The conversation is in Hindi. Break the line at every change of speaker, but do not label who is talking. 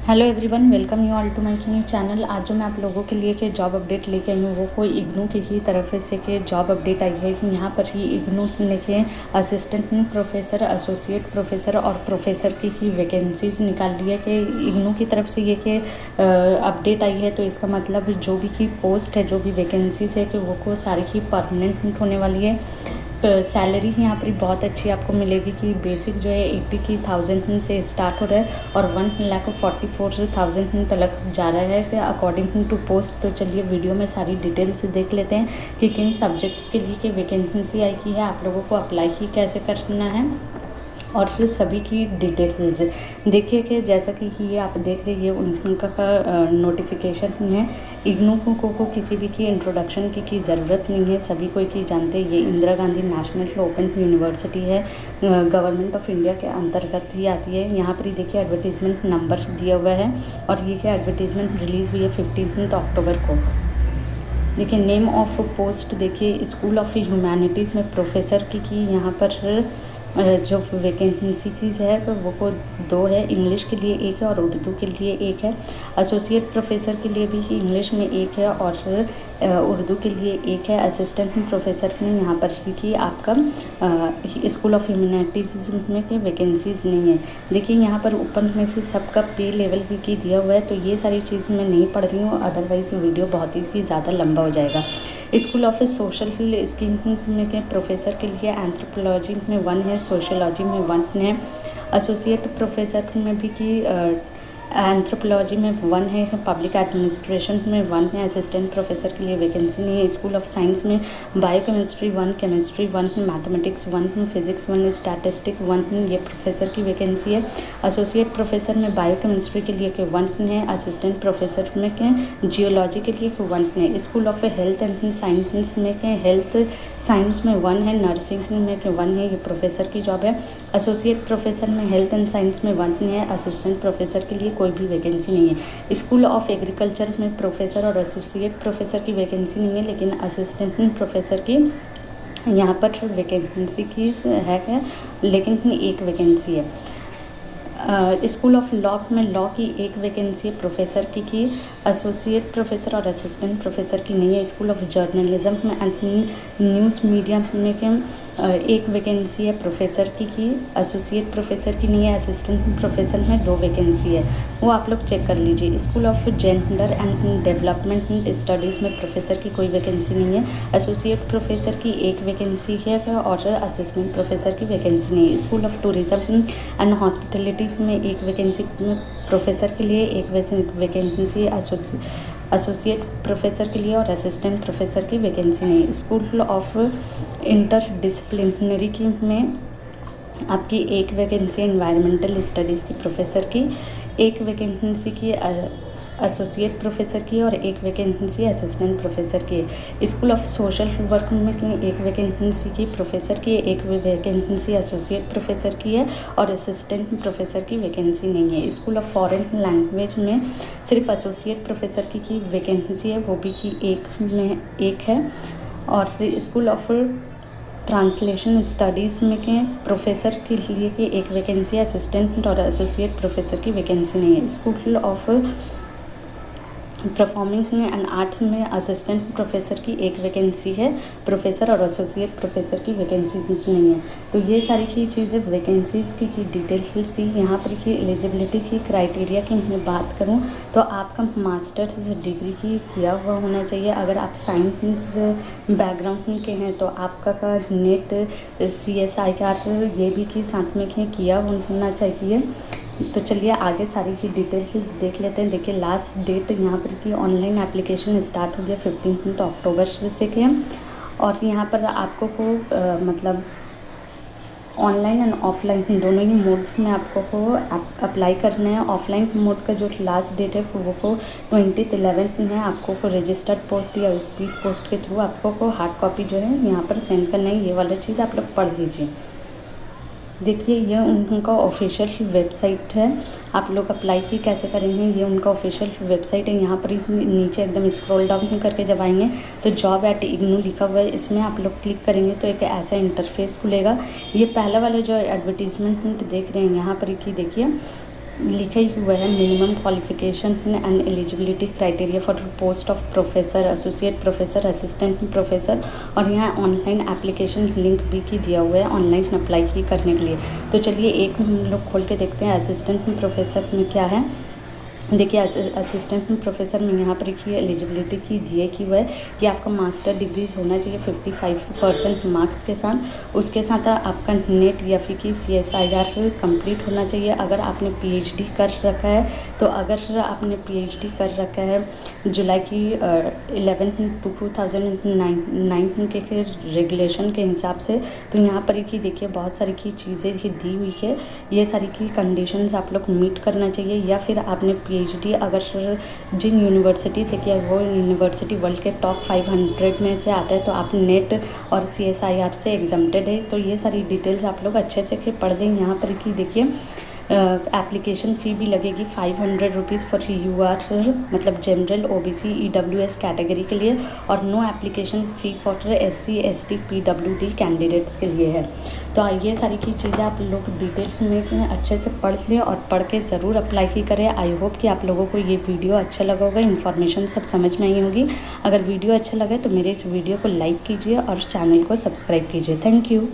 Hello everyone, welcome you all to my new channel. आज जो मैं आप लोगों के लिए के जॉब अपडेट लेके आई हूँ वो कोई इग्नू की ही तरफ से के जॉब अपडेट आई है कि यहाँ पर ही इग्नू लेके असिस्टेंट प्रोफेसर, एसोसिएट प्रोफेसर और प्रोफेसर की ही वैकेंसीज निकाल ली है कि इग्नू की तरफ से ये कि अपडेट आई है। तो इसका मतलब जो भी की पोस्ट है, जो भी वैकेंसीज है कि वो को सारी ही परमानेंट होने वाली है। सैलरी यहाँ पर बहुत अच्छी आपको मिलेगी कि बेसिक जो है 80,000 से स्टार्ट हो रहा है और 1,44,000 तक जा रहा है अकॉर्डिंग टू पोस्ट। तो चलिए वीडियो में सारी डिटेल्स देख लेते हैं कि किन सब्जेक्ट्स के लिए वैकेंसी आई की है, आप लोगों को अप्लाई ही कैसे करना है और फिर सभी की डिटेल्स देखिए कि जैसा कि ये आप देख रहे हैं उनका नोटिफिकेशन है। इग्नू को किसी भी की इंट्रोडक्शन की ज़रूरत नहीं है, सभी कोई की जानते हैं। ये Indira Gandhi national open university है, गवर्नमेंट ऑफ इंडिया के अंतर्गत ही आती है। यहाँ पर ही देखिए एडवर्टीज़मेंट नंबर दिया हुआ है और ये क्या एडवर्टीज़मेंट रिलीज़ हुई है 15 अक्टूबर को। देखिए नेम ऑफ पोस्ट देखिए स्कूल ऑफ ह्यूमैनिटीज़ में प्रोफेसर की यहाँ पर जो वैकेंसी फीस है वो को 2 है, इंग्लिश के लिए 1 है और उर्दू के लिए 1 है। एसोसिएट प्रोफेसर के लिए भी इंग्लिश में 1 है और उर्दू के लिए 1 है। असिस्टेंट प्रोफेसर में यहाँ पर ही आपका स्कूल ऑफ ह्यूमैनिटीज़ में के वैकेंसीज नहीं है। देखिए यहाँ पर ऊपर में से सबका पे लेवल भी की दिया हुआ है, तो ये सारी चीज़ मैं नहीं पढ़ रही हूँ, अदरवाइज वीडियो बहुत ही ज़्यादा लंबा हो जाएगा। स्कूल ऑफ सोशल स्कीम्स में के प्रोफेसर के लिए एंथ्रोपोलॉजी में 1 है, सोशियोलॉजी में 1 है। एसोसिएट प्रोफेसर में भी कि एंथ्रोपोलॉजी में 1 है, पब्लिक एडमिनिस्ट्रेशन में 1 है। असिस्टेंट प्रोफेसर के लिए वैकेंसी नहीं है। स्कूल ऑफ साइंस में biochemistry 1, chemistry 1, mathematics 1, physics 1, statistic 1 ये प्रोफेसर की वैकेंसी है। एसोसिएट प्रोफेसर में बायोकेमिस्ट्री के लिए 1 है, असिस्टेंट प्रोफेसर में के जियोलॉजी के लिए 1 है। School of health and science में के हेल्थ साइंस में 1 है, नर्सिंग में 1 है, ये प्रोफेसर की जॉब है। एसोसिएट प्रोफेसर में हेल्थ एंड साइंस में 1 है, असिस्टेंट प्रोफेसर के लिए कोई भी वैकेंसी नहीं है। स्कूल ऑफ एग्रीकल्चर में प्रोफेसर और एसोसिएट प्रोफेसर की वैकेंसी नहीं है, लेकिन असिस्टेंट प्रोफेसर की यहाँ पर वैकेंसी की है, लेकिन 1 वैकेंसी है। स्कूल ऑफ लॉ में लॉ की 1 वैकेंसी है, प्रोफेसर की एसोसिएट प्रोफेसर और असिस्टेंट प्रोफेसर की नहीं है। स्कूल ऑफ जर्नलिज्म में एंड न्यूज़ मीडिया में के 1 वैकेंसी है, प्रोफेसर की एसोसिएट प्रोफेसर की नहीं है। असिस्टेंट प्रोफेसर में 2 वैकेंसी है, वो आप लोग चेक कर लीजिए। School of gender and development studies में प्रोफेसर की कोई वैकेंसी नहीं है। एसोसिएट प्रोफेसर की 1 वैकेंसी है और असिस्टेंट प्रोफेसर की वैकेंसी नहीं है। School of tourism and hospitality में 1 वैकेंसी प्रोफेसर के लिए, 1 वैकेंसी एसोसिएट प्रोफेसर के लिए और असिस्टेंट प्रोफेसर की वैकेंसी नहीं। स्कूल ऑफ इंटरडिसिप्लिनरी की में आपकी 1 वैकेंसी एनवायरमेंटल स्टडीज़ की प्रोफेसर की, 1 वैकेंसी की एसोसिएट प्रोफेसर की और 1 वैकेंसी असिस्टेंट प्रोफेसर की। स्कूल ऑफ सोशल वर्क में 1 वैकेंसी की प्रोफेसर की, 1 वैकेंसी एसोसिएट प्रोफेसर की है और असिस्टेंट प्रोफेसर की वैकेंसी नहीं है। स्कूल ऑफ फॉरेन लैंग्वेज में सिर्फ एसोसिएट प्रोफेसर की वैकेंसी है, वो भी की 1 में 1 है। और स्कूल ऑफ ट्रांसलेशन स्टडीज़ में के प्रोफेसर के लिए की 1 वैकेंसी, असिस्टेंट और एसोसिएट प्रोफेसर की वैकेंसी नहीं है। School of performing and arts में असिस्टेंट प्रोफेसर की 1 वैकेंसी है, प्रोफेसर और एसोसिएट प्रोफेसर की वैकेंसी नहीं है। तो ये सारी की चीज़ें वैकेंसीज़ की डिटेल्स थी। यहाँ पर की एलिजिबिलिटी की क्राइटेरिया की मैं बात करूँ तो आपका मास्टर्स डिग्री की किया हुआ होना चाहिए। अगर आप साइंस बैकग्राउंड के हैं तो आपका का नेट CSIR ये भी की साथ में किया होना चाहिए। तो चलिए आगे सारी की डिटेल्स देख लेते हैं। देखिए लास्ट डेट यहाँ पर की ऑनलाइन एप्लीकेशन स्टार्ट हो गया 15 अक्टूबर से के, और यहाँ पर आपको को मतलब ऑनलाइन एंड ऑफलाइन दोनों ही मोड में आपको को अप्लाई करना है। ऑफलाइन मोड का जो लास्ट डेट है वो को 20/11 है। आपको को रजिस्टर्ड पोस्ट या स्पीड पोस्ट के थ्रू आपको को हार्ड कॉपी जो है यहाँ पर सेंड करना है। ये वाला चीज़ आप लोग पढ़ लीजिए। देखिए ये उनका ऑफिशियल वेबसाइट है, आप लोग अप्लाई की कैसे करेंगे ये उनका ऑफिशियल वेबसाइट है। यहाँ पर नीचे एकदम स्क्रॉल डाउन करके जब आएंगे तो job@ignu लिखा हुआ है, इसमें आप लोग क्लिक करेंगे तो एक ऐसा इंटरफेस खुलेगा। ये पहला वाला जो एडवर्टीजमेंट देख रहे हैं यहाँ पर की देखिए लिखे हुए हैं minimum qualification and eligibility criteria for post of professor, associate professor, assistant professor, और यहाँ ऑनलाइन एप्लीकेशन लिंक भी की दिया हुआ है ऑनलाइन अप्लाई ही करने के लिए। तो चलिए एक हम लोग खोल के देखते हैं असिस्टेंट प्रोफेसर में क्या है। देखिए असिस्टेंट प्रोफेसर में यहाँ पर की एलिजिबिलिटी की दिए कि वह कि आपका मास्टर डिग्री होना चाहिए 55% मार्क्स के साथ। उसके साथ आपका नेट या फिर कि CSIR कंप्लीट होना चाहिए। अगर आपने PhD कर रखा है तो अगर आपने PhD कर रखा है जुलाई की 11 2009 के रेगुलेशन के हिसाब से, तो यहाँ पर की देखिए बहुत सारी की चीज़ें दी हुई है। ये सारी की कंडीशंस आप लोग मीट करना चाहिए, या फिर आपने PhD अगर जिन यूनिवर्सिटी से किया वो यूनिवर्सिटी वर्ल्ड के टॉप 500 में से आता है तो आप नेट और CSIR से एग्जम्प्टेड है। तो ये सारी डिटेल्स आप लोग अच्छे से पढ़ दें। यहाँ पर की देखिए एप्लीकेशन फ़ी भी लगेगी 500 रुपीज़ फॉर UR मतलब जनरल OBC EWS कैटेगरी के लिए, और no application fee for SC ST PWD candidates के लिए है। तो ये सारी की चीज़ें आप लोग डिटेल में अच्छे से पढ़ लें और पढ़ के ज़रूर अप्लाई ही करें। आई होप कि आप लोगों को ये वीडियो अच्छा लगा होगा, इन्फॉर्मेशन सब समझ में आई होगी। अगर वीडियो अच्छा लगे तो मेरे इस वीडियो को लाइक कीजिए और चैनल को सब्सक्राइब कीजिए। Thank you.